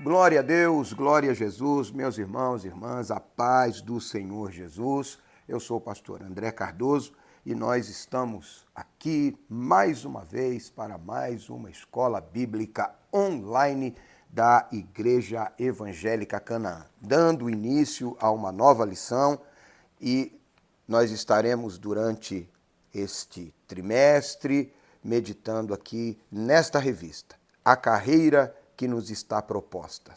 Glória a Deus, glória a Jesus, meus irmãos e irmãs, a paz do Senhor Jesus. Eu sou o pastor André Cardoso e nós estamos aqui mais uma vez para mais uma escola bíblica online da Igreja Evangélica Canaã, dando início a uma nova lição e nós estaremos durante este trimestre meditando aqui nesta revista, A Carreira que nos está proposta.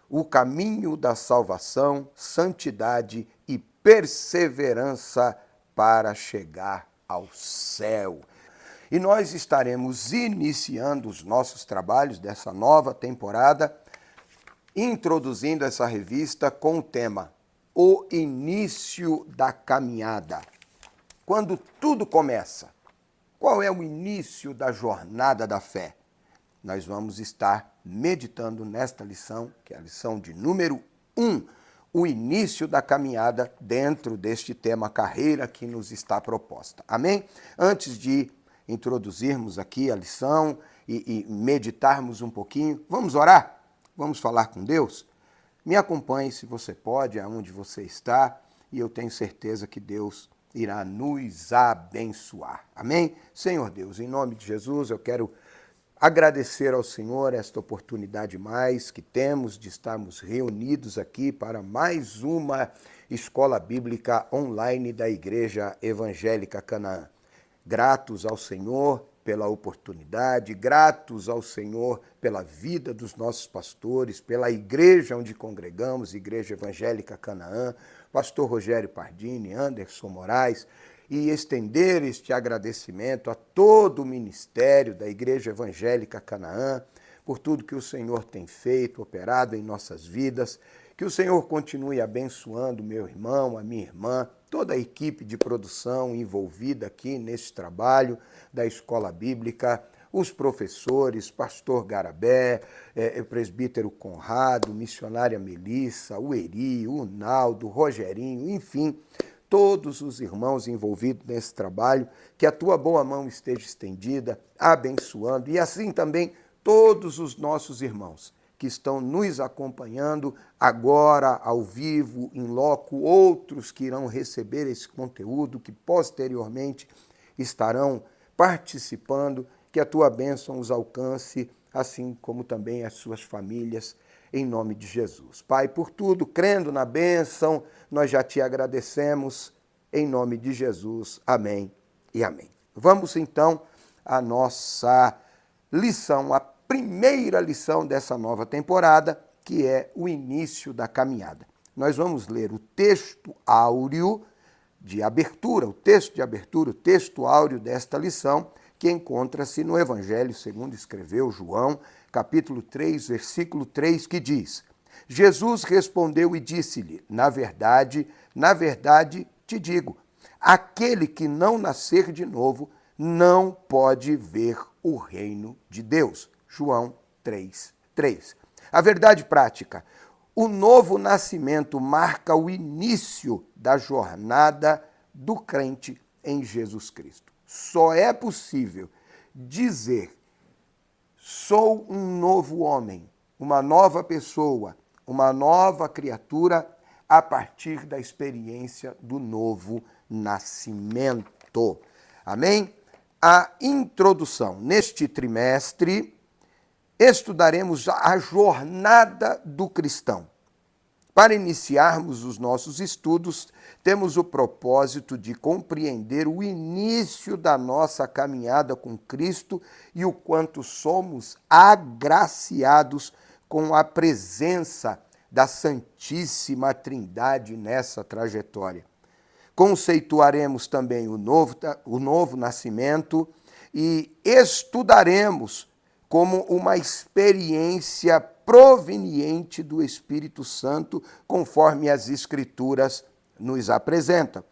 O caminho da salvação, santidade e perseverança para chegar ao céu. E nós estaremos iniciando os nossos trabalhos dessa nova temporada, introduzindo essa revista com o tema O Início da Caminhada. Quando tudo começa, qual é o início da jornada da fé? Nós vamos estar meditando nesta lição, que é a lição de número 1, o início da caminhada dentro deste tema carreira que nos está proposta. Amém? Antes de introduzirmos aqui a lição e meditarmos um pouquinho, vamos orar? Vamos falar com Deus? Me acompanhe, se você pode, aonde você está, e eu tenho certeza que Deus irá nos abençoar. Amém? Senhor Deus, em nome de Jesus, eu quero agradecer ao Senhor esta oportunidade mais que temos de estarmos reunidos aqui para mais uma escola bíblica online da Igreja Evangélica Canaã. Gratos ao Senhor pela oportunidade, gratos ao Senhor pela vida dos nossos pastores, pela igreja onde congregamos, Igreja Evangélica Canaã, pastor Rogério Pardini, Anderson Moraes, e estender este agradecimento a todo o ministério da Igreja Evangélica Canaã, por tudo que o Senhor tem feito, operado em nossas vidas, que o Senhor continue abençoando meu irmão, a minha irmã, toda a equipe de produção envolvida aqui nesse trabalho da Escola Bíblica, os professores, pastor Garabé, presbítero Conrado, missionária Melissa, o Eri, o Naldo, o Rogerinho, enfim, todos os irmãos envolvidos nesse trabalho, que a tua boa mão esteja estendida, abençoando, e assim também todos os nossos irmãos que estão nos acompanhando agora, ao vivo, em loco, outros que irão receber esse conteúdo, que posteriormente estarão participando, que a tua bênção os alcance, assim como também as suas famílias, em nome de Jesus. Pai, por tudo, crendo na bênção, nós já te agradecemos, em nome de Jesus. Amém e amém. Vamos então à nossa lição, a primeira lição dessa nova temporada, que é o início da caminhada. Nós vamos ler o texto áureo de abertura, o texto áureo desta lição, que encontra-se no Evangelho segundo escreveu João, capítulo 3, versículo 3, que diz: Jesus respondeu e disse-lhe: na verdade te digo, aquele que não nascer de novo não pode ver o reino de Deus. João 3, 3. A verdade prática: o novo nascimento marca o início da jornada do crente em Jesus Cristo. Só é possível dizer: sou um novo homem, uma nova pessoa, uma nova criatura, a partir da experiência do novo nascimento. Amém? A introdução. Neste trimestre, estudaremos a jornada do cristão. Para iniciarmos os nossos estudos, temos o propósito de compreender o início da nossa caminhada com Cristo e o quanto somos agraciados com a presença da Santíssima Trindade nessa trajetória. Conceituaremos também o novo nascimento e estudaremos como uma experiência proveniente do Espírito Santo, conforme as Escrituras nos apresentam.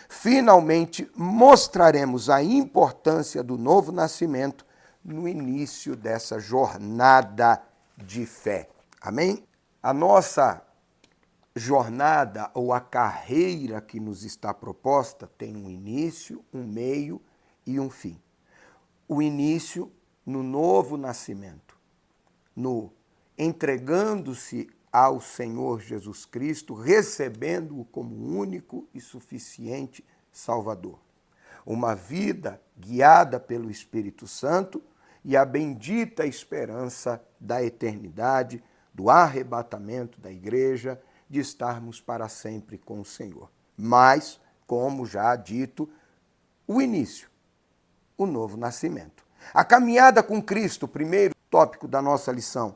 Finalmente, mostraremos a importância do novo nascimento no início dessa jornada de fé. Amém? A nossa jornada ou a carreira que nos está proposta tem um início, um meio e um fim. O início no novo nascimento, no entregando-se ao Senhor Jesus Cristo, recebendo-o como único e suficiente Salvador. Uma vida guiada pelo Espírito Santo e a bendita esperança da eternidade, do arrebatamento da igreja, de estarmos para sempre com o Senhor. Mas, como já dito, o início, o novo nascimento. A caminhada com Cristo, primeiro tópico da nossa lição,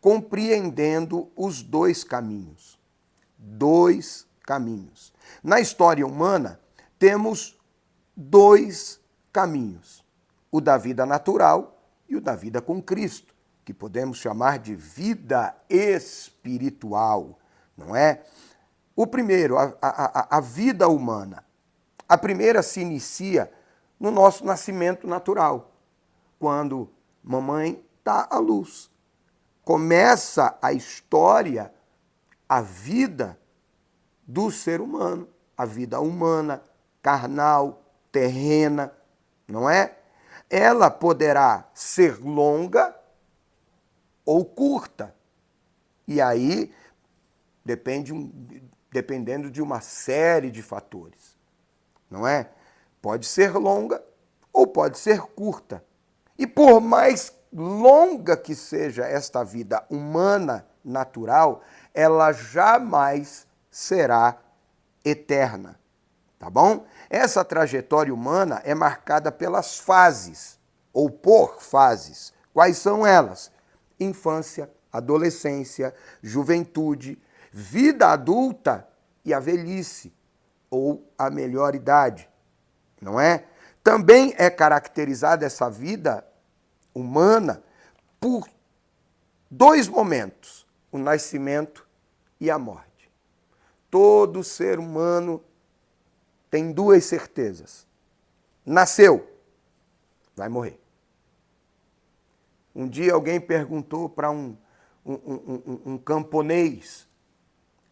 compreendendo os dois caminhos. Dois caminhos. Na história humana, temos dois caminhos. O da vida natural e o da vida com Cristo, que podemos chamar de vida espiritual, não é? O primeiro, a vida humana. A primeira se inicia no nosso nascimento natural, quando mamãe dá à luz. Começa a história, a vida do ser humano, a vida humana, carnal, terrena, não é? Ela poderá ser longa ou curta. E aí, dependendo de uma série de fatores, não é? Pode ser longa ou pode ser curta. E por mais longa que seja esta vida humana natural, ela jamais será eterna, tá bom? Essa trajetória humana é marcada pelas fases, ou por fases. Quais são elas? Infância, adolescência, juventude, vida adulta e a velhice, ou a melhor idade, não é? Também é caracterizada essa vida humana por dois momentos, o nascimento e a morte. Todo ser humano tem duas certezas. Nasceu, vai morrer. Um dia alguém perguntou para um camponês,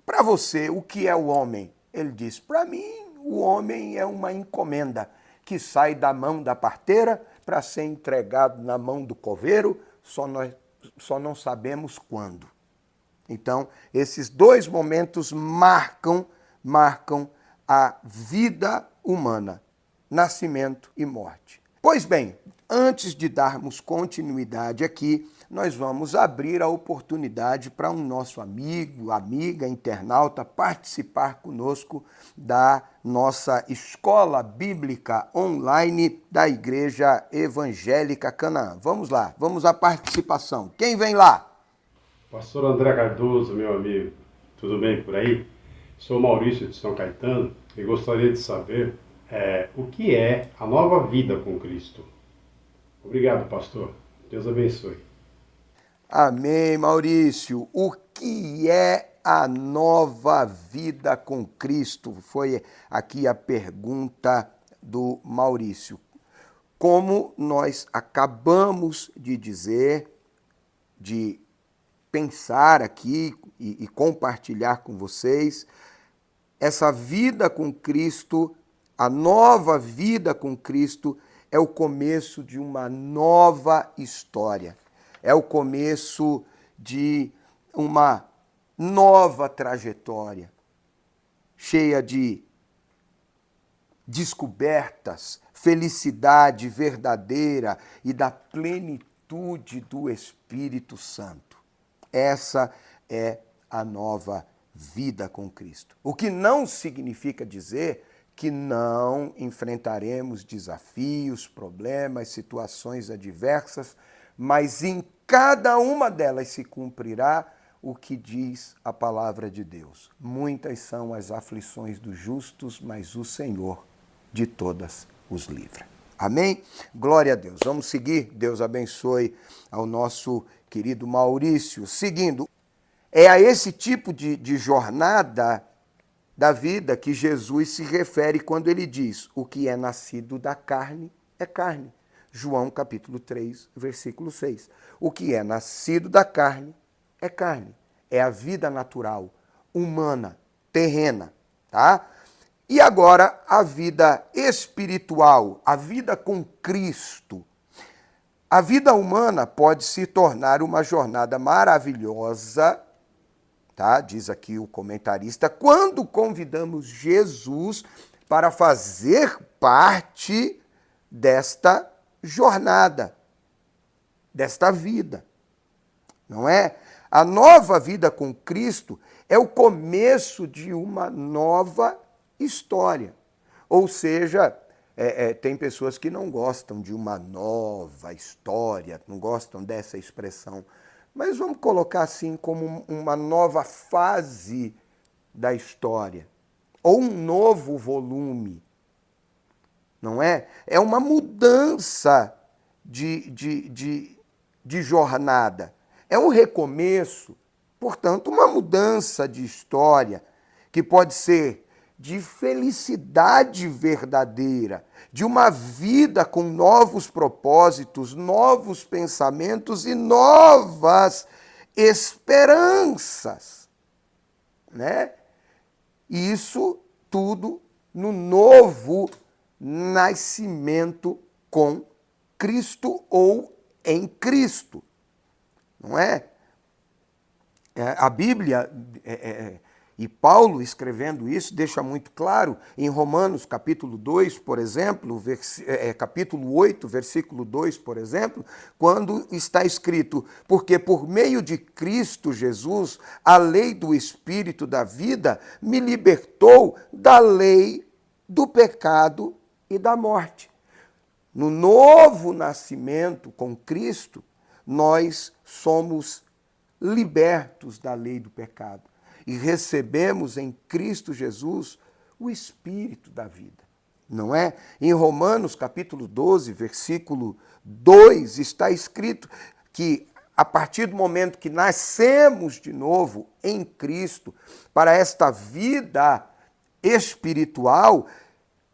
para você, o que é o homem? Ele disse, para mim, o homem é uma encomenda que sai da mão da parteira para ser entregado na mão do coveiro, só não sabemos quando. Então, esses dois momentos marcam a vida humana, nascimento e morte. Pois bem, antes de darmos continuidade aqui, nós vamos abrir a oportunidade para um nosso amigo, amiga, internauta participar conosco da nossa escola bíblica online da Igreja Evangélica Canaã. Vamos lá, vamos à participação. Quem vem lá? Pastor André Cardoso, meu amigo, tudo bem por aí? Sou Maurício de São Caetano e gostaria de saber o que é a nova vida com Cristo. Obrigado, pastor. Deus abençoe. Amém, Maurício. O que é a nova vida com Cristo? Foi aqui a pergunta do Maurício. Como nós acabamos de dizer, de pensar aqui e compartilhar com vocês, essa vida com Cristo, a nova vida com Cristo, é o começo de uma nova história. É o começo de uma nova trajetória, cheia de descobertas, felicidade verdadeira e da plenitude do Espírito Santo. Essa é a nova vida com Cristo. O que não significa dizer que não enfrentaremos desafios, problemas, situações adversas, mas em cada uma delas se cumprirá o que diz a palavra de Deus. Muitas são as aflições dos justos, mas o Senhor de todas os livra. Amém? Glória a Deus. Vamos seguir. Deus abençoe ao nosso querido Maurício. Seguindo, é a esse tipo de jornada da vida que Jesus se refere quando ele diz: o que é nascido da carne é carne. João capítulo 3, versículo 6. O que é nascido da carne é carne. É a vida natural, humana, terrena, tá? E agora a vida espiritual, a vida com Cristo. A vida humana pode se tornar uma jornada maravilhosa, tá? Diz aqui o comentarista, quando convidamos Jesus para fazer parte desta jornada, desta vida, não é? A nova vida com Cristo é o começo de uma nova história. Ou seja, tem pessoas que não gostam de uma nova história, não gostam dessa expressão, mas vamos colocar assim como uma nova fase da história, ou um novo volume, não é? É uma mudança de jornada. É um recomeço, portanto, uma mudança de história, que pode ser de felicidade verdadeira, de uma vida com novos propósitos, novos pensamentos e novas esperanças, né? E isso tudo no novo nascimento com Cristo ou em Cristo, não é? A Bíblia, e Paulo escrevendo isso, deixa muito claro em Romanos capítulo 2, por exemplo, capítulo 8, versículo 2, por exemplo, quando está escrito, porque por meio de Cristo Jesus, a lei do Espírito da vida me libertou da lei do pecado e da morte. No novo nascimento com Cristo, nós somos libertos da lei do pecado e recebemos em Cristo Jesus o Espírito da vida, não é? Em Romanos capítulo 12, versículo 2, está escrito que a partir do momento que nascemos de novo em Cristo, para esta vida espiritual,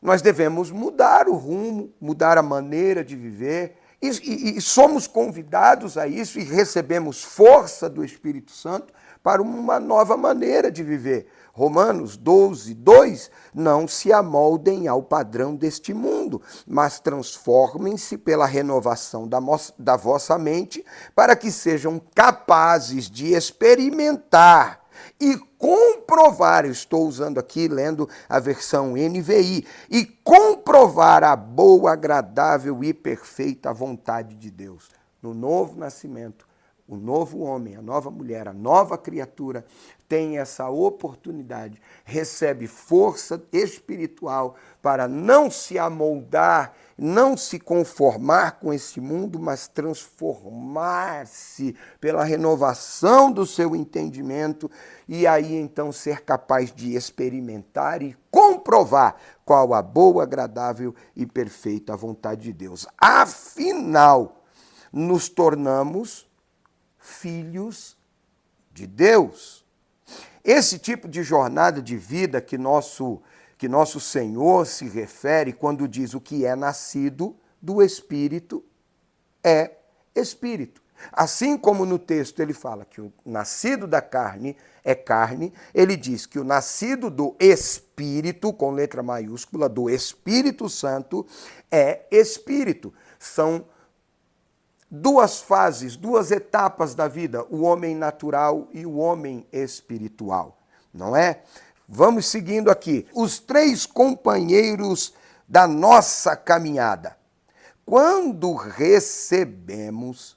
nós devemos mudar o rumo, mudar a maneira de viver, e somos convidados a isso e recebemos força do Espírito Santo para uma nova maneira de viver. Romanos 12, 2, não se amoldem ao padrão deste mundo, mas transformem-se pela renovação da vossa mente, para que sejam capazes de experimentar e comprovar, eu estou usando aqui, lendo a versão NVI, e comprovar a boa, agradável e perfeita vontade de Deus. No novo nascimento, o novo homem, a nova mulher, a nova criatura tem essa oportunidade, recebe força espiritual para não se amoldar, não se conformar com esse mundo, mas transformar-se pela renovação do seu entendimento e aí então ser capaz de experimentar e comprovar qual a boa, agradável e perfeita vontade de Deus. Afinal, nos tornamos filhos de Deus. Esse tipo de jornada de vida que nosso Senhor se refere quando diz o que é nascido do Espírito é Espírito. Assim como no texto ele fala que o nascido da carne é carne, ele diz que o nascido do Espírito, com letra maiúscula, do Espírito Santo, é Espírito. São duas fases, duas etapas da vida, o homem natural e o homem espiritual, não é? Vamos seguindo aqui. Os três companheiros da nossa caminhada. Quando recebemos,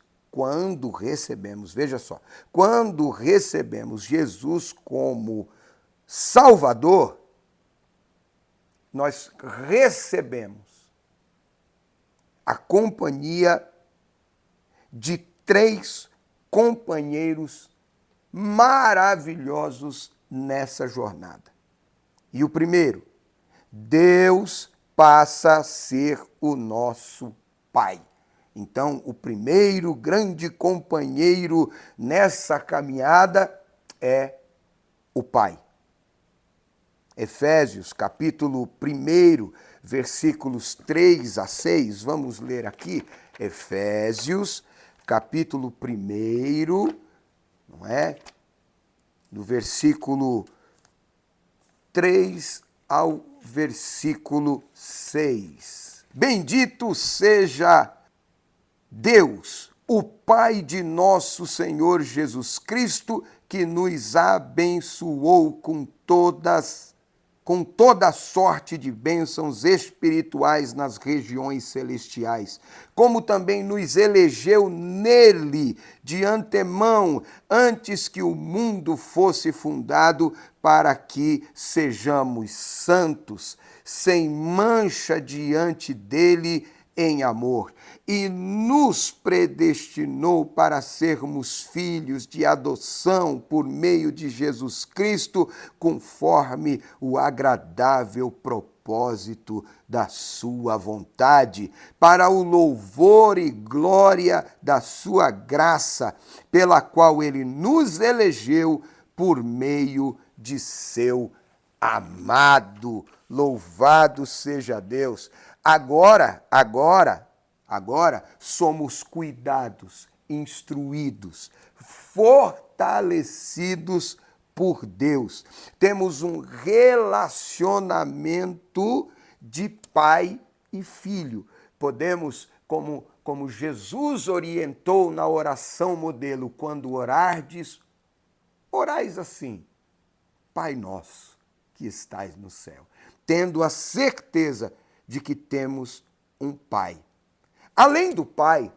veja só, quando recebemos Jesus como Salvador, nós recebemos a companhia de três companheiros maravilhosos nessa jornada. E o primeiro, Deus passa a ser o nosso Pai. Então, o primeiro grande companheiro nessa caminhada é o Pai. Efésios, capítulo 1, versículos 3 a 6, vamos ler aqui. Efésios, capítulo 1, não é? Do versículo 3 ao versículo 6. Bendito seja Deus, o Pai de nosso Senhor Jesus Cristo, que nos abençoou com toda sorte de bênçãos espirituais nas regiões celestiais, como também nos elegeu nele de antemão, antes que o mundo fosse fundado, para que sejamos santos, sem mancha diante dele em amor, e nos predestinou para sermos filhos de adoção por meio de Jesus Cristo, conforme o agradável propósito da sua vontade, para o louvor e glória da sua graça, pela qual ele nos elegeu por meio de seu amado. Louvado seja Deus. Agora somos cuidados, instruídos, fortalecidos por Deus. Temos um relacionamento de pai e filho. Podemos, como Jesus orientou na oração modelo, quando orardes, orais assim: Pai nosso que estais no céu, tendo a certeza de que temos um Pai. Além do Pai,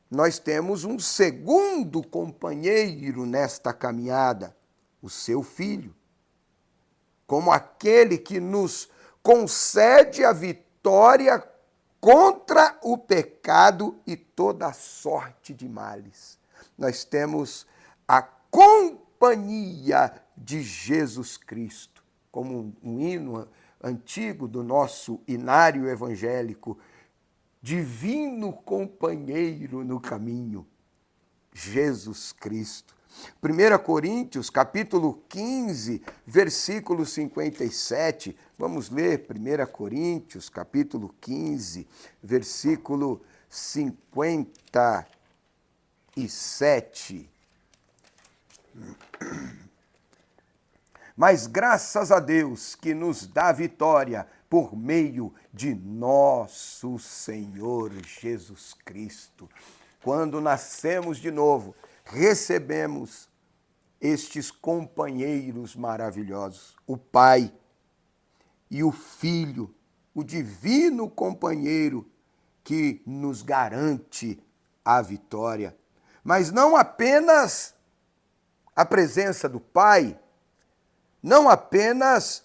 nós temos um segundo companheiro nesta caminhada, o seu Filho, como aquele que nos concede a vitória contra o pecado e toda a sorte de males. Nós temos a companhia de Jesus Cristo, como um hino antigo do nosso inário evangélico: divino companheiro no caminho, Jesus Cristo. 1 Coríntios, capítulo 15, versículo 57. Vamos ler 1 Coríntios, capítulo 15, versículo 57. Mas graças a Deus que nos dá vitória por meio de nosso Senhor Jesus Cristo. Quando nascemos de novo, recebemos estes companheiros maravilhosos, o Pai e o Filho, o divino companheiro que nos garante a vitória. Mas não apenas a presença do Pai, não apenas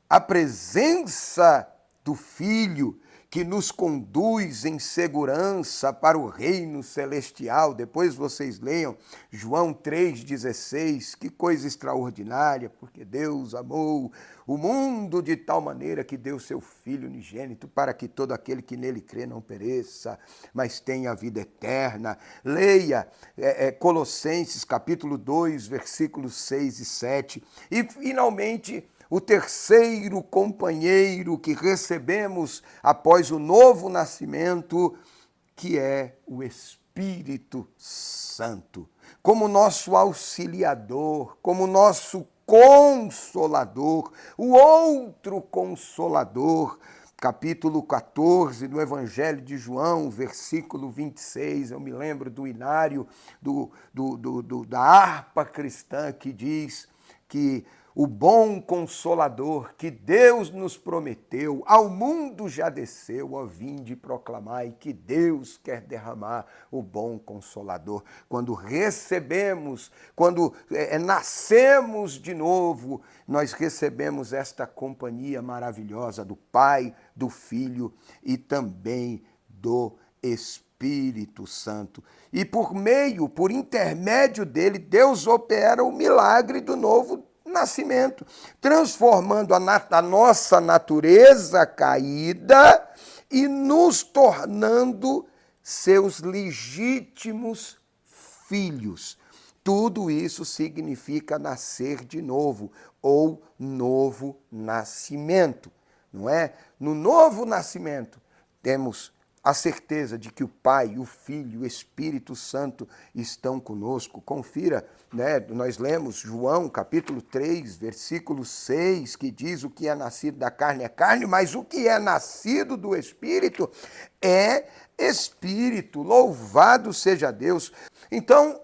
a presença do Filho, que nos conduz em segurança para o reino celestial. Depois vocês leiam João 3,16, que coisa extraordinária, porque Deus amou o mundo de tal maneira que deu seu Filho unigênito, para que todo aquele que nele crê não pereça, mas tenha a vida eterna. Leia Colossenses capítulo 2, versículos 6 e 7. E, finalmente, o terceiro companheiro que recebemos após o novo nascimento, que é o Espírito Santo, como nosso auxiliador, como nosso consolador, o outro consolador. Capítulo 14 do Evangelho de João, versículo 26, eu me lembro do inário da harpa cristã, que diz que o bom Consolador que Deus nos prometeu, ao mundo já desceu, ó vinde proclamai que Deus quer derramar o bom Consolador. Quando recebemos, quando nascemos de novo, nós recebemos esta companhia maravilhosa do Pai, do Filho e também do Espírito Santo. E por intermédio dele, Deus opera o milagre do novo nascimento, transformando a nossa natureza caída e nos tornando seus legítimos filhos. Tudo isso significa nascer de novo, ou novo nascimento, não é? No novo nascimento, temos a certeza de que o Pai, o Filho e o Espírito Santo estão conosco. Confira, né? Nós lemos João capítulo 3, versículo 6, que diz: o que é nascido da carne é carne, mas o que é nascido do Espírito é Espírito. Louvado seja Deus. Então,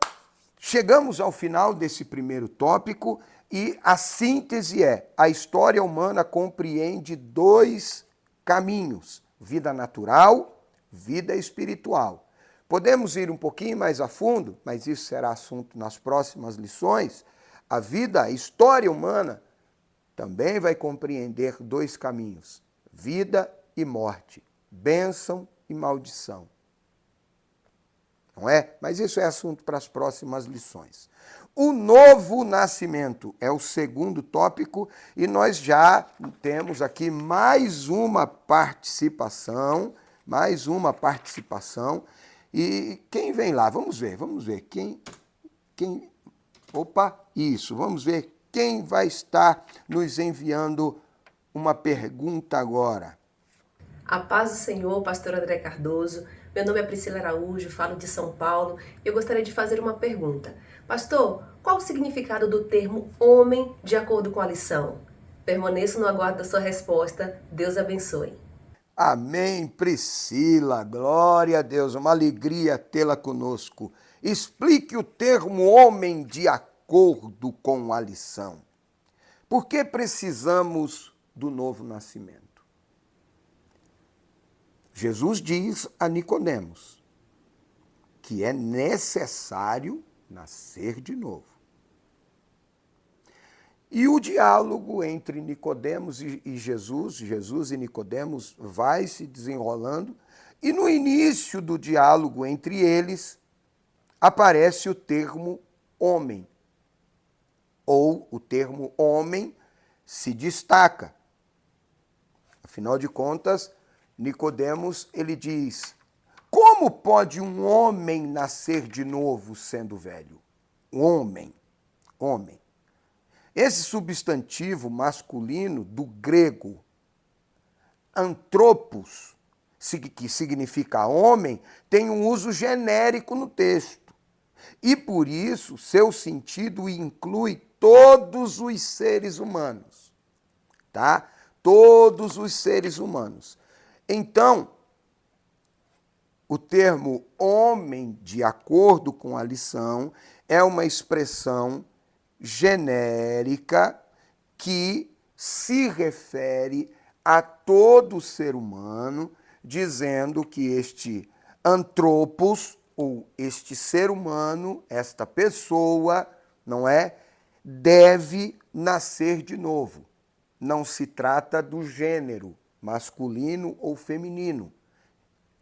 chegamos ao final desse primeiro tópico e a síntese é: a história humana compreende dois caminhos: vida natural, vida espiritual. Podemos ir um pouquinho mais a fundo, mas isso será assunto nas próximas lições. A vida, a história humana, também vai compreender dois caminhos: vida e morte, bênção e maldição. Não é? Mas isso é assunto para as próximas lições. O novo nascimento é o segundo tópico e nós já temos aqui mais uma participação. E quem vem lá? Vamos ver. Vamos ver quem vai estar nos enviando uma pergunta agora. A paz do Senhor, pastor André Cardoso. Meu nome é Priscila Araújo, falo de São Paulo. Eu gostaria de fazer uma pergunta. Pastor, qual o significado do termo homem de acordo com a lição? Permaneço no aguardo da sua resposta. Deus abençoe. Amém, Priscila. Glória a Deus. Uma alegria tê-la conosco. Explique o termo homem de acordo com a lição. Por que precisamos do novo nascimento? Jesus diz a Nicodemos que é necessário nascer de novo. E o diálogo entre Nicodemos e Jesus e Nicodemos, vai se desenrolando, e no início do diálogo entre eles aparece o termo homem, ou o termo homem se destaca. Afinal de contas, Nicodemos, ele diz: como pode um homem nascer de novo sendo velho? Homem. Esse substantivo masculino do grego anthropos, que significa homem, tem um uso genérico no texto. E por isso, seu sentido inclui todos os seres humanos. Tá? Todos os seres humanos. Então, o termo homem, de acordo com a lição, é uma expressão genérica que se refere a todo ser humano, dizendo que este anthropos, ou este ser humano, esta pessoa, não é, deve nascer de novo. Não se trata do gênero masculino ou feminino.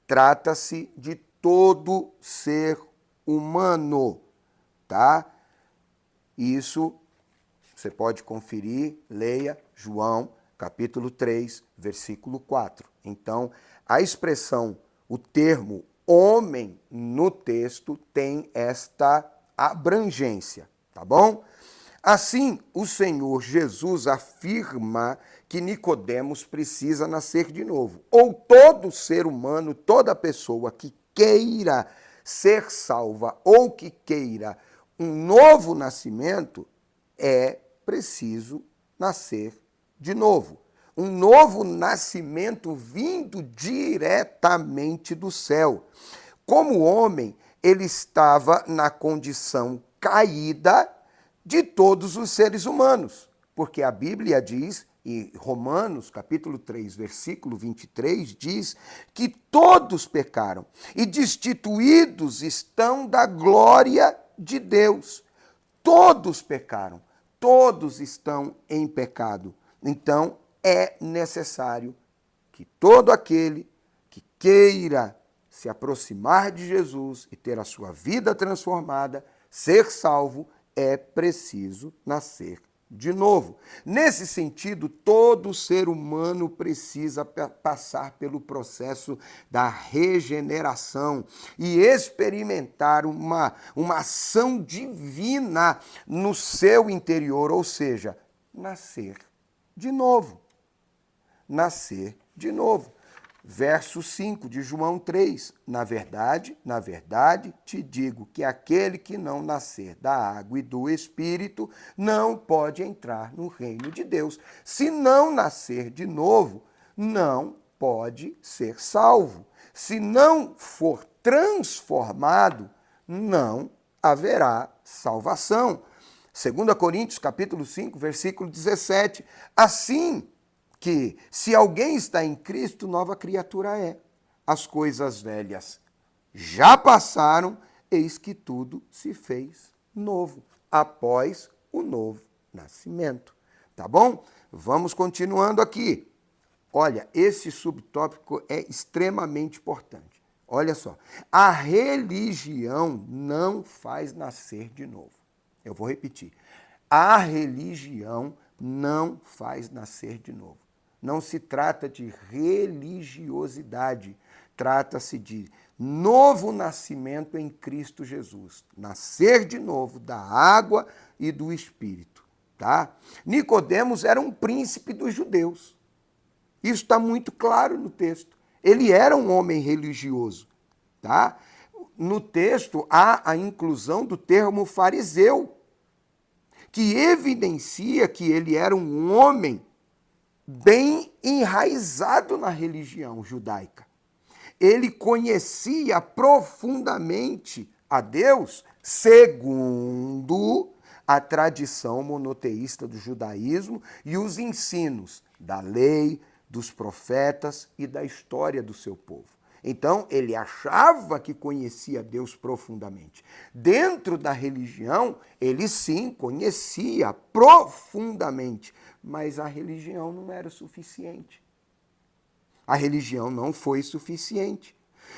Trata-se de todo ser humano, tá? Isso você pode conferir, leia João, capítulo 3, versículo 4. Então, a expressão, o termo homem no texto tem esta abrangência, tá bom? Assim, o Senhor Jesus afirma que Nicodemos precisa nascer de novo. Ou todo ser humano, toda pessoa que queira ser salva ou que queira um novo nascimento, é preciso nascer de novo. Um novo nascimento vindo diretamente do céu. Como homem, ele estava na condição caída de todos os seres humanos, porque a Bíblia diz, e Romanos, capítulo 3, versículo 23, diz que todos pecaram e destituídos estão da glória de Deus. Todos pecaram, todos estão em pecado. Então, é necessário que todo aquele que queira se aproximar de Jesus e ter a sua vida transformada, ser salvo, é preciso nascer de novo. Nesse sentido, todo ser humano precisa passar pelo processo da regeneração e experimentar uma ação divina no seu interior, ou seja, nascer de novo. Nascer de novo. Verso 5 de João 3. Na verdade, te digo que aquele que não nascer da água e do Espírito não pode entrar no reino de Deus. Se não nascer de novo, não pode ser salvo. Se não for transformado, não haverá salvação. 2 Coríntios, capítulo 5, versículo 17. Assim que, se alguém está em Cristo, nova criatura é. As coisas velhas já passaram, eis que tudo se fez novo, após o novo nascimento. Tá bom? Vamos continuando aqui. Olha, esse subtópico é extremamente importante. Olha só, a religião não faz nascer de novo. Eu vou repetir. A religião não faz nascer de novo. Não se trata de religiosidade, trata-se de novo nascimento em Cristo Jesus. Nascer de novo da água e do Espírito. Tá? Nicodemos era um príncipe dos judeus. Isso está muito claro no texto. Ele era um homem religioso. Tá? No texto há a inclusão do termo fariseu, que evidencia que ele era um homem bem enraizado na religião judaica. Ele conhecia profundamente a Deus segundo a tradição monoteísta do judaísmo e os ensinos da lei, dos profetas e da história do seu povo. Então, ele achava que conhecia Deus profundamente. Dentro da religião, ele sim conhecia profundamente, mas a religião não era o suficiente. A religião não foi suficiente.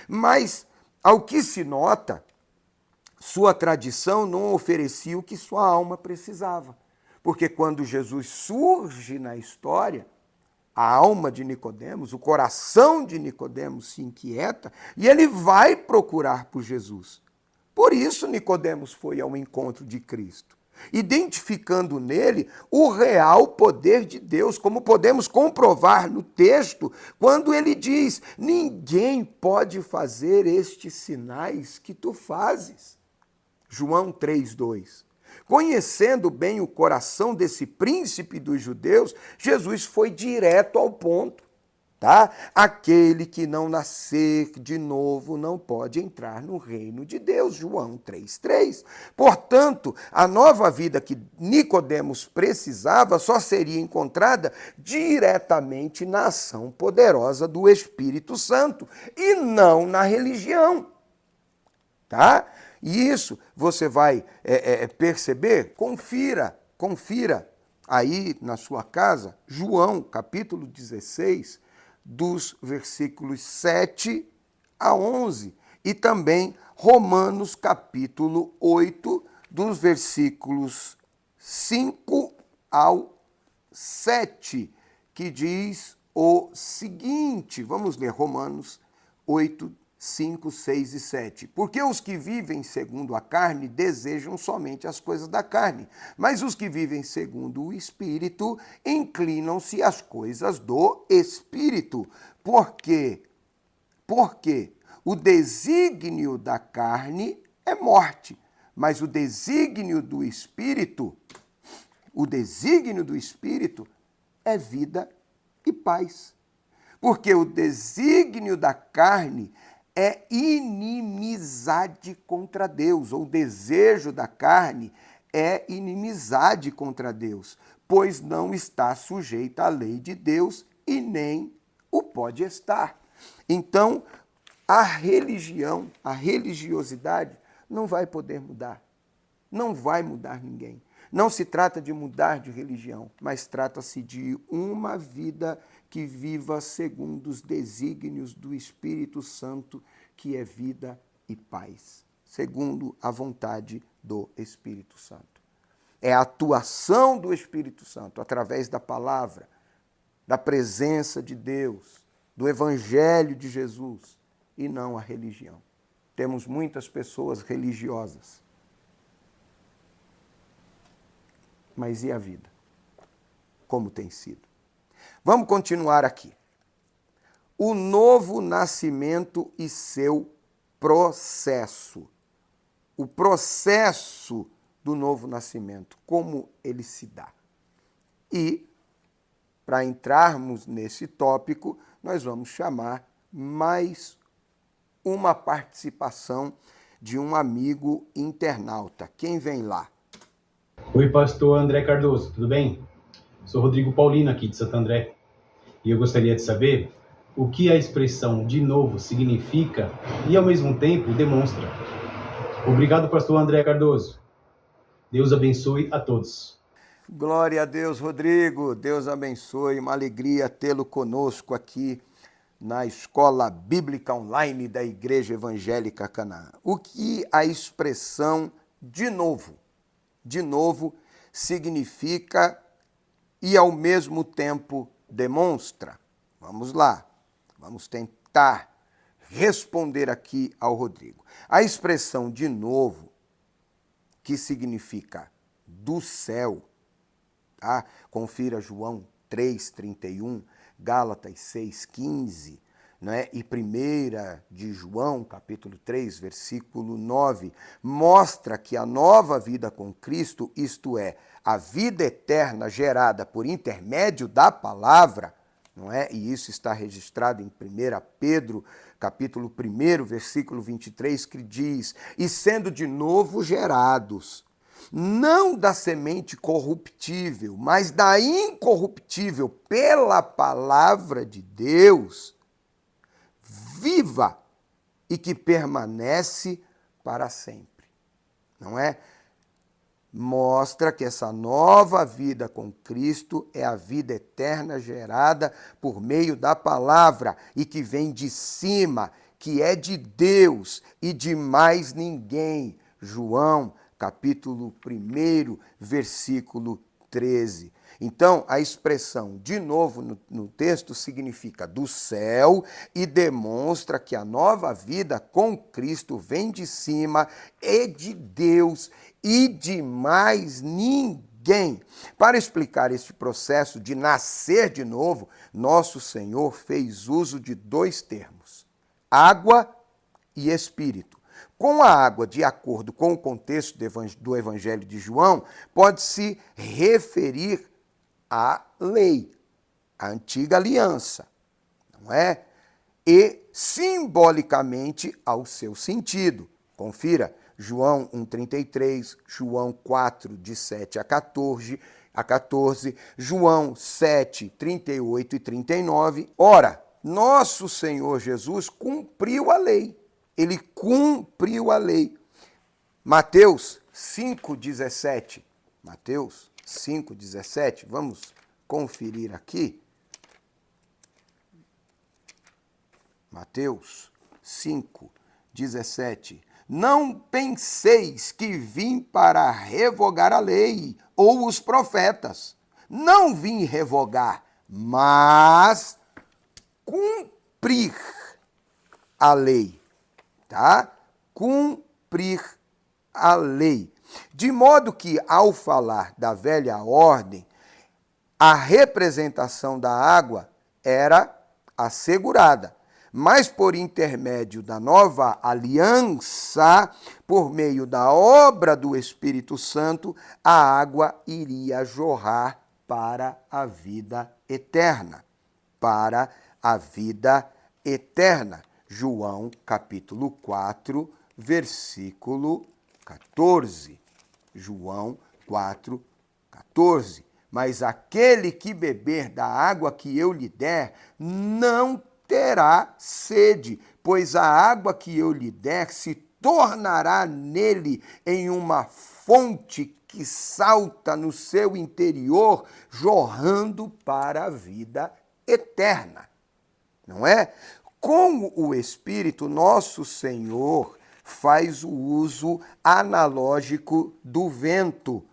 Mas, ao que se nota, sua tradição não oferecia o que sua alma precisava. Porque quando Jesus surge na história, a alma de Nicodemos, o coração de Nicodemos se inquieta e ele vai procurar por Jesus. Por isso Nicodemos foi ao encontro de Cristo, identificando nele o real poder de Deus, como podemos comprovar no texto, quando ele diz: ninguém pode fazer estes sinais que tu fazes. João 3:2. Conhecendo bem o coração desse príncipe dos judeus, Jesus foi direto ao ponto. Tá? Aquele que não nascer de novo não pode entrar no reino de Deus. João 3:3. Portanto, a nova vida que Nicodemos precisava só seria encontrada diretamente na ação poderosa do Espírito Santo e não na religião. Tá? E isso você vai perceber, confira aí na sua casa, João capítulo 16, dos versículos 7 a 11, e também Romanos capítulo 8, dos versículos 5 ao 7, que diz o seguinte, vamos ler Romanos 8, 5, 6 e 7. Porque os que vivem segundo a carne desejam somente as coisas da carne, mas os que vivem segundo o Espírito inclinam-se às coisas do Espírito. Por quê? Porque o desígnio da carne é morte, mas o desígnio do Espírito é vida e paz. Porque o desígnio da carne é inimizade contra Deus, ou o desejo da carne é inimizade contra Deus, pois não está sujeita à lei de Deus e nem o pode estar. Então, a religião, a religiosidade não vai poder mudar, não vai mudar ninguém. Não se trata de mudar de religião, mas trata-se de uma vida que viva segundo os desígnios do Espírito Santo, que é vida e paz, segundo a vontade do Espírito Santo. É a atuação do Espírito Santo através da palavra, da presença de Deus, do Evangelho de Jesus, e não a religião. Temos muitas pessoas religiosas. Mas e a vida? Como tem sido? Vamos continuar aqui. o novo nascimento e seu processo. O processo do novo nascimento, como ele se dá. E, para entrarmos nesse tópico, nós vamos chamar mais uma participação de um amigo internauta. Quem vem lá? Oi, pastor André Cardoso, tudo bem? Sou Rodrigo Paulino aqui de Santo André e eu gostaria de saber o que a expressão de novo significa e ao mesmo tempo demonstra. Obrigado, pastor André Cardoso. Deus abençoe a todos. Glória a Deus, Rodrigo. Deus abençoe. Uma alegria tê-lo conosco aqui na Escola Bíblica Online da Igreja Evangélica Canaã. O que a expressão de novo significa e ao mesmo tempo demonstra? Vamos lá, vamos tentar responder aqui ao Rodrigo. A expressão de novo, que significa do céu, tá? Confira João 3:31, Gálatas 6:15, né? E 1 de João, capítulo 3, versículo 9, mostra que a nova vida com Cristo, isto é, a vida eterna gerada por intermédio da palavra, não é? E isso está registrado em 1 Pedro, capítulo 1, versículo 23, que diz: e sendo de novo gerados, não da semente corruptível, mas da incorruptível, pela palavra de Deus, viva e que permanece para sempre. Não é? Mostra que essa nova vida com Cristo é a vida eterna gerada por meio da palavra e que vem de cima, que é de Deus e de mais ninguém. João, capítulo 1, versículo 13. Então, a expressão de novo no texto significa do céu e demonstra que a nova vida com Cristo vem de cima, é de Deus e de mais ninguém. Para explicar este processo de nascer de novo, nosso Senhor fez uso de dois termos: água e espírito. Com a água, de acordo com o contexto do Evangelho de João, pode-se referir à lei, à antiga aliança, não é? E simbolicamente ao seu sentido. Confira João 1,33, João 4, de 7 a 14, João 7, 38 e 39. Ora, nosso Senhor Jesus cumpriu a lei. Ele cumpriu a lei. Mateus 5,17. Mateus 5,17. Vamos conferir aqui. Mateus 5,17. Não penseis que vim para revogar a lei ou os profetas. Não vim revogar, mas cumprir a lei. Tá? Cumprir a lei. De modo que, ao falar da velha ordem, a representação da água era assegurada. Mas por intermédio da nova aliança, por meio da obra do Espírito Santo, a água iria jorrar para a vida eterna. Para a vida eterna. João, capítulo 4, versículo 14. João 4, 14. Mas aquele que beber da água que eu lhe der, não terá sede, pois a água que eu lhe der se tornará nele em uma fonte que salta no seu interior, jorrando para a vida eterna. Não é? Com o Espírito, nosso Senhor faz o uso analógico do vento,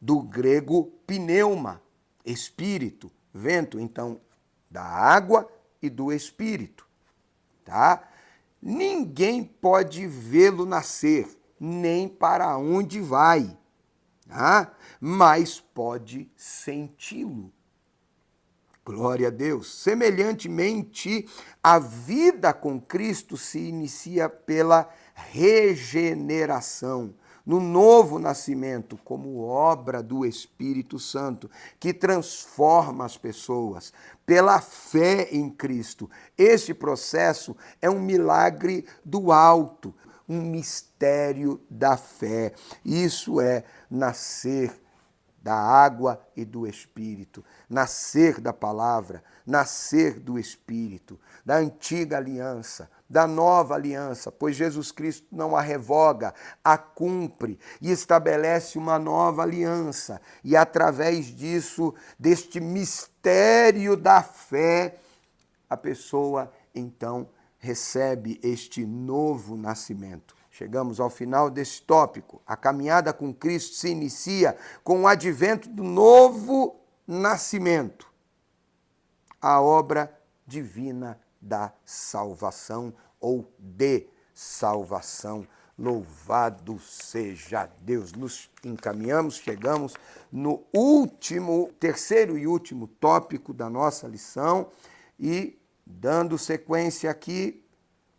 do grego pneuma, espírito, vento, então, da água e do Espírito, tá? Ninguém pode vê-lo nascer, nem para onde vai, tá? Mas pode senti-lo. Glória a Deus. Semelhantemente, a vida com Cristo se inicia pela regeneração, no novo nascimento, como obra do Espírito Santo, que transforma as pessoas pela fé em Cristo. Este processo é um milagre do alto, um mistério da fé. Isso é nascer da água e do Espírito, nascer da palavra, nascer do Espírito, da antiga aliança, da nova aliança, pois Jesus Cristo não a revoga, a cumpre e estabelece uma nova aliança. E através disso, deste mistério da fé, a pessoa então recebe este novo nascimento. Chegamos ao final desse tópico. A caminhada com Cristo se inicia com o advento do novo nascimento, a obra divina da salvação ou de salvação. Louvado seja Deus. Nos encaminhamos, chegamos no terceiro e último tópico da nossa lição e, dando sequência aqui,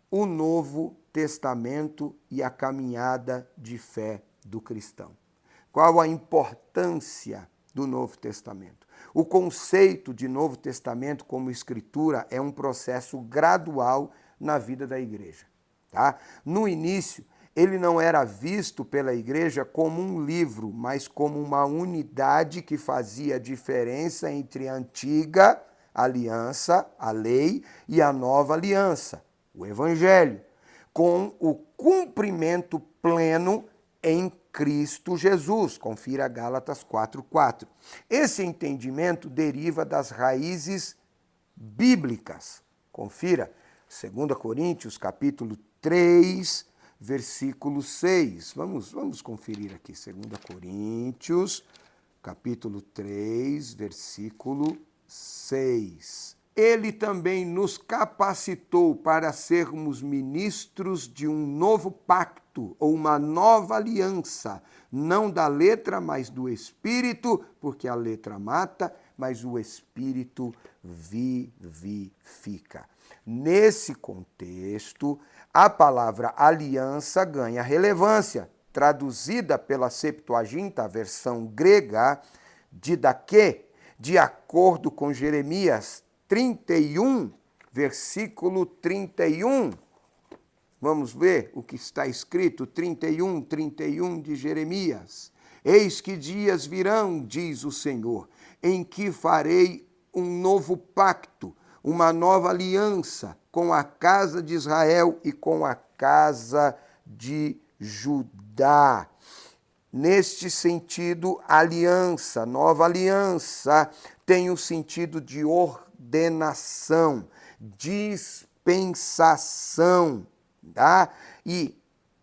o Novo Testamento e a caminhada de fé do cristão. Qual a importância do Novo Testamento? O conceito de Novo Testamento como escritura é um processo gradual na vida da igreja. Tá? No início, ele não era visto pela igreja como um livro, mas como uma unidade que fazia diferença entre a antiga aliança, a lei, e a nova aliança, o Evangelho, com o cumprimento pleno em Cristo Jesus. Confira Gálatas 4:4. Esse entendimento deriva das raízes bíblicas. Confira 2 Coríntios, capítulo 3, versículo 6. Vamos conferir aqui. 2 Coríntios, capítulo 3, versículo 6. Ele também nos capacitou para sermos ministros de um novo pacto, ou uma nova aliança, não da letra, mas do Espírito, porque a letra mata, mas o Espírito vivifica. Nesse contexto, a palavra aliança ganha relevância, traduzida pela Septuaginta, a versão grega, didaquê, de acordo com Jeremias 31, versículo 31. Vamos ver o que está escrito, 31 de Jeremias. Eis que dias virão, diz o Senhor, em que farei um novo pacto, uma nova aliança com a casa de Israel e com a casa de Judá. Neste sentido, aliança, nova aliança, tem o sentido de ordenação, dispensação, tá? E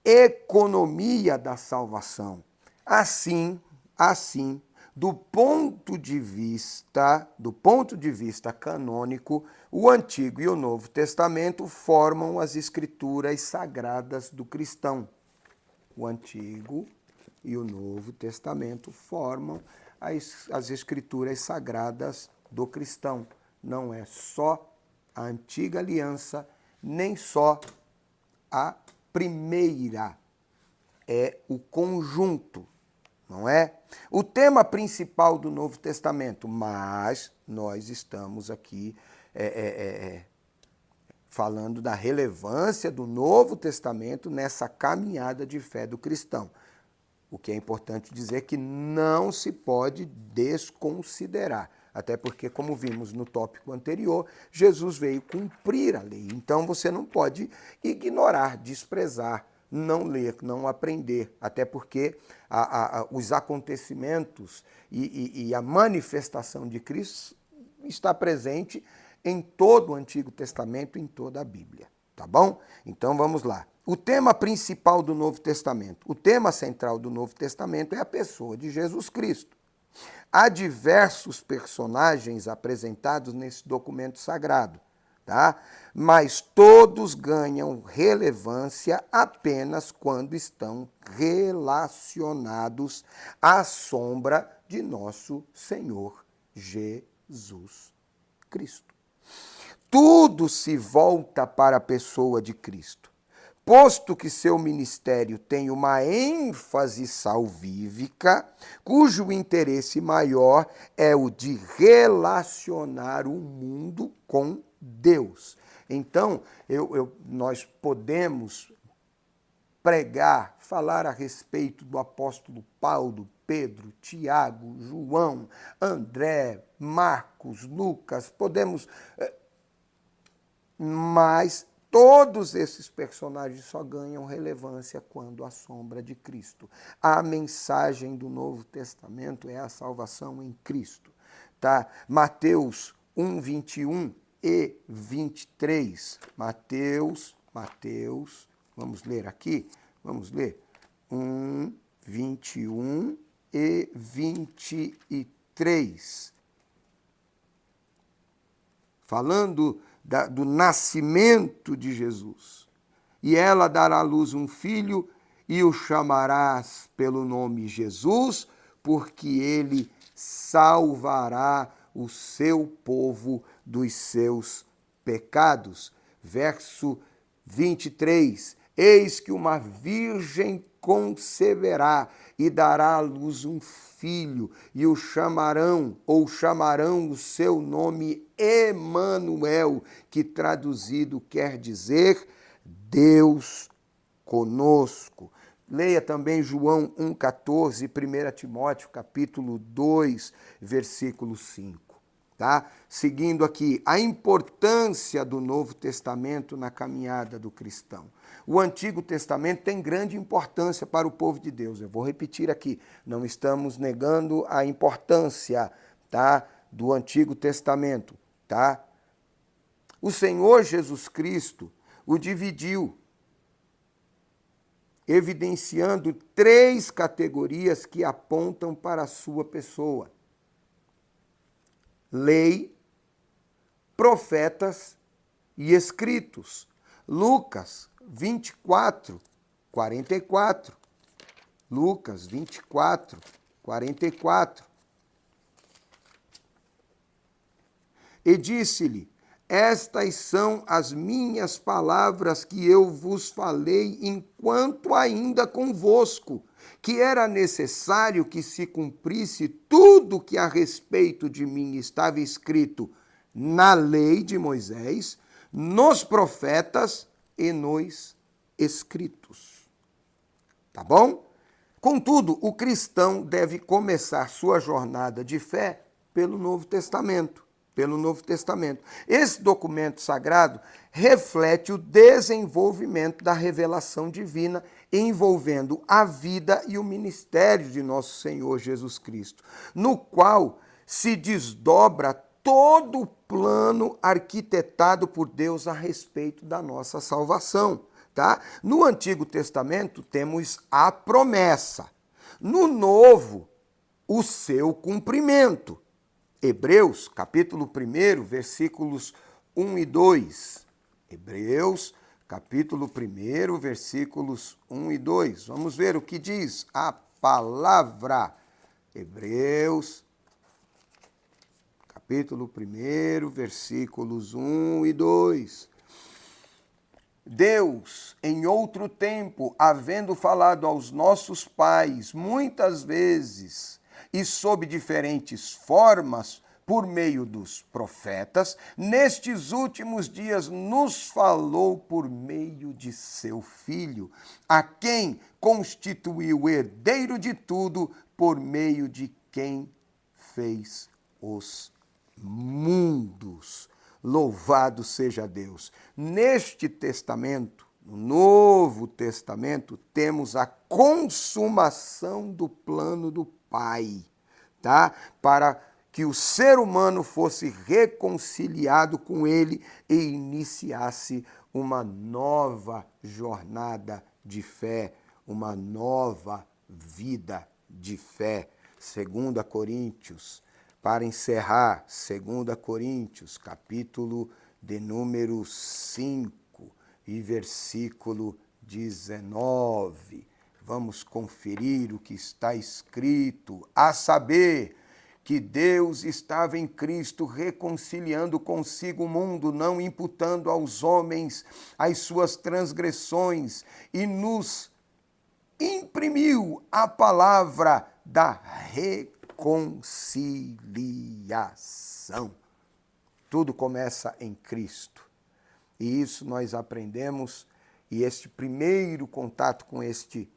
economia da salvação. Assim, do ponto de vista canônico, o Antigo e o Novo Testamento formam as escrituras sagradas do cristão. O Antigo e o Novo Testamento formam as escrituras sagradas do cristão. Não é só a antiga aliança, nem só a primeira. É o conjunto, não é? O tema principal do Novo Testamento, mas nós estamos aqui falando da relevância do Novo Testamento nessa caminhada de fé do cristão. O que é importante dizer que não se pode desconsiderar, até porque, como vimos no tópico anterior, Jesus veio cumprir a lei. Então você não pode ignorar, desprezar, não ler, não aprender, até porque os acontecimentos e a manifestação de Cristo está presente em todo o Antigo Testamento, em toda a Bíblia, tá bom? Então vamos lá. O tema principal do Novo Testamento, o tema central do Novo Testamento é a pessoa de Jesus Cristo. Há diversos personagens apresentados nesse documento sagrado, tá? Mas todos ganham relevância apenas quando estão relacionados à sombra de nosso Senhor Jesus Cristo. Tudo se volta para a pessoa de Cristo. Posto que seu ministério tem uma ênfase salvífica, cujo interesse maior é o de relacionar o mundo com Deus. Então, nós podemos pregar, falar a respeito do apóstolo Paulo, Pedro, Tiago, João, André, Marcos, Lucas, mas todos esses personagens só ganham relevância quando a sombra de Cristo. A mensagem do Novo Testamento é a salvação em Cristo. Tá? Mateus 1, 21 e 23. Mateus, vamos ler aqui? Vamos ler? 1, 21 e 23. Falando do nascimento de Jesus. E ela dará à luz um filho, e o chamarás pelo nome Jesus, porque ele salvará o seu povo dos seus pecados. Verso 23. Eis que uma virgem conceberá e dará à luz um filho, e o chamarão o seu nome Emanuel, que traduzido quer dizer Deus conosco. Leia também João 1,14, 1 Timóteo capítulo 2, versículo 5. Tá? Seguindo aqui, a importância do Novo Testamento na caminhada do cristão. O Antigo Testamento tem grande importância para o povo de Deus. Eu vou repetir aqui, não estamos negando a importância, tá, do Antigo Testamento. Tá? O Senhor Jesus Cristo o dividiu, evidenciando 3 categorias que apontam para a sua pessoa: lei, profetas e escritos. Lucas 24, 44. Lucas 24, 44. E disse-lhe: estas são as minhas palavras que eu vos falei enquanto ainda convosco, que era necessário que se cumprisse tudo que a respeito de mim estava escrito na lei de Moisés, nos profetas e nos escritos. Tá bom? Contudo, o cristão deve começar sua jornada de fé pelo Novo Testamento. Esse documento sagrado reflete o desenvolvimento da revelação divina envolvendo a vida e o ministério de nosso Senhor Jesus Cristo, no qual se desdobra todo o plano arquitetado por Deus a respeito da nossa salvação. Tá? No Antigo Testamento temos a promessa, no Novo, o seu cumprimento. Hebreus, capítulo 1, versículos 1 e 2. Hebreus, capítulo 1, versículos 1 e 2. Vamos ver o que diz a palavra. Hebreus, capítulo 1, versículos 1 e 2. Deus, em outro tempo, havendo falado aos nossos pais, muitas vezes, e sob diferentes formas, por meio dos profetas, nestes últimos dias nos falou por meio de seu Filho, a quem constituiu herdeiro de tudo, por meio de quem fez os mundos. Louvado seja Deus. Neste testamento, no Novo Testamento, temos a consumação do plano do Pai, tá? Para que o ser humano fosse reconciliado com ele e iniciasse uma nova jornada de fé, uma nova vida de fé. 2 Coríntios, para encerrar, 2 Coríntios, capítulo de número 5 e versículo 19. Vamos conferir o que está escrito, a saber, que Deus estava em Cristo reconciliando consigo o mundo, não imputando aos homens as suas transgressões, e nos imprimiu a palavra da reconciliação. Tudo começa em Cristo. E isso nós aprendemos, e este primeiro contato com esse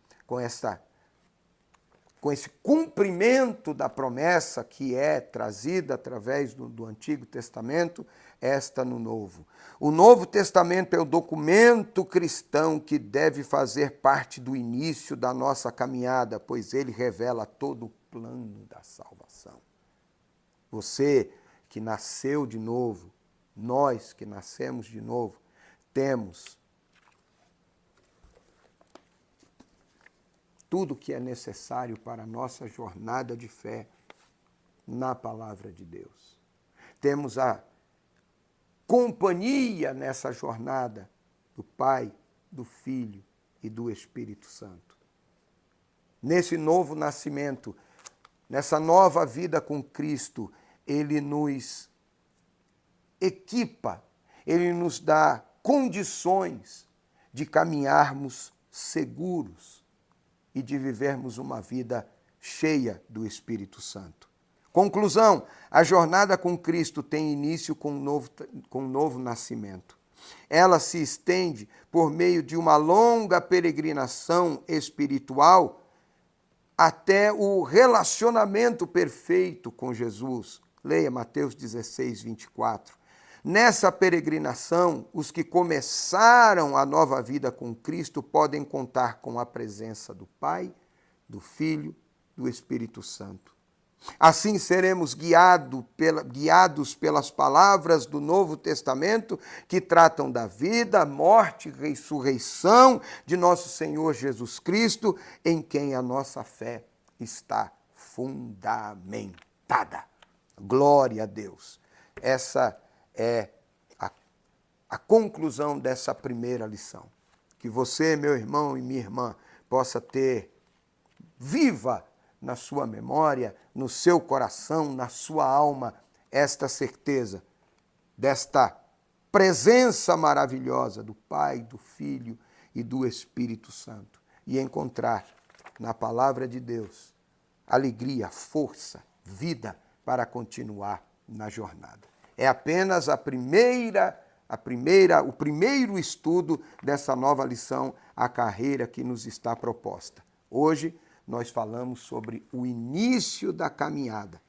cumprimento da promessa que é trazida através do Antigo Testamento, esta no Novo. O Novo Testamento é o documento cristão que deve fazer parte do início da nossa caminhada, pois ele revela todo o plano da salvação. Você que nasceu de novo, nós que nascemos de novo, temos tudo que é necessário para a nossa jornada de fé na palavra de Deus. Temos a companhia nessa jornada do Pai, do Filho e do Espírito Santo. Nesse novo nascimento, nessa nova vida com Cristo, Ele nos equipa, Ele nos dá condições de caminharmos seguros e de vivermos uma vida cheia do Espírito Santo. Conclusão, a jornada com Cristo tem início com um novo nascimento. Ela se estende por meio de uma longa peregrinação espiritual até o relacionamento perfeito com Jesus. Leia Mateus 16, 24. Nessa peregrinação, os que começaram a nova vida com Cristo podem contar com a presença do Pai, do Filho, do Espírito Santo. Assim seremos guiados pelas palavras do Novo Testamento que tratam da vida, morte e ressurreição de nosso Senhor Jesus Cristo, em quem a nossa fé está fundamentada. Glória a Deus. Essa é a conclusão dessa primeira lição. Que você, meu irmão e minha irmã, possa ter viva na sua memória, no seu coração, na sua alma, esta certeza desta presença maravilhosa do Pai, do Filho e do Espírito Santo. E encontrar na palavra de Deus alegria, força, vida para continuar na jornada. É apenas o primeiro estudo dessa nova lição, a carreira que nos está proposta. Hoje, nós falamos sobre o início da caminhada.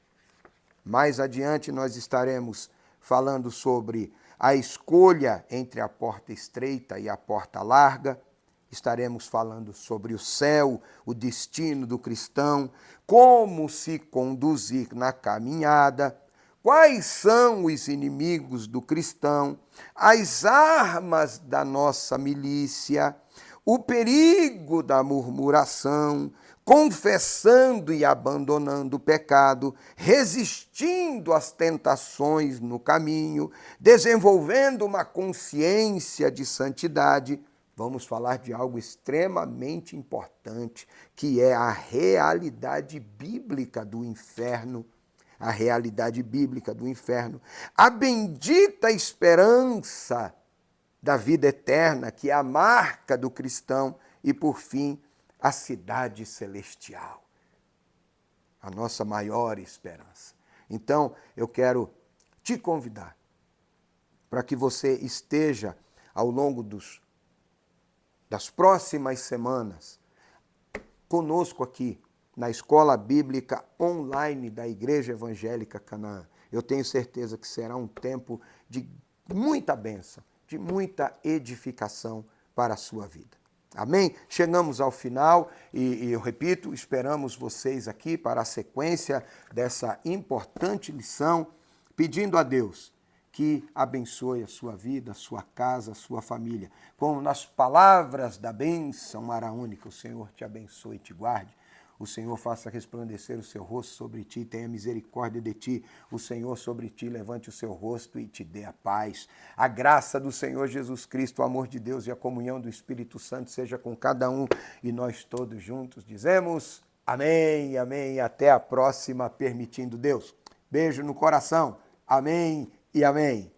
Mais adiante, nós estaremos falando sobre a escolha entre a porta estreita e a porta larga. Estaremos falando sobre o céu, o destino do cristão, como se conduzir na caminhada, quais são os inimigos do cristão, as armas da nossa milícia, o perigo da murmuração, confessando e abandonando o pecado, resistindo às tentações no caminho, desenvolvendo uma consciência de santidade. Vamos falar de algo extremamente importante, que é a realidade bíblica do inferno. A realidade bíblica do inferno. A bendita esperança da vida eterna, que é a marca do cristão. E, por fim, a cidade celestial. A nossa maior esperança. Então, eu quero te convidar para que você esteja, ao longo das próximas semanas, conosco aqui, na Escola Bíblica Online da Igreja Evangélica Canaã. Eu tenho certeza que será um tempo de muita bênção, de muita edificação para a sua vida. Amém? Chegamos ao final e eu repito, esperamos vocês aqui para a sequência dessa importante lição, pedindo a Deus que abençoe a sua vida, a sua casa, a sua família. Como nas palavras da bênção maraúnica, o Senhor te abençoe e te guarde. O Senhor faça resplandecer o seu rosto sobre ti, tenha misericórdia de ti. O Senhor sobre ti levante o seu rosto e te dê a paz. A graça do Senhor Jesus Cristo, o amor de Deus e a comunhão do Espírito Santo seja com cada um. E nós todos juntos dizemos Amém, amém. Até a próxima, permitindo Deus. Beijo no coração. Amém e amém.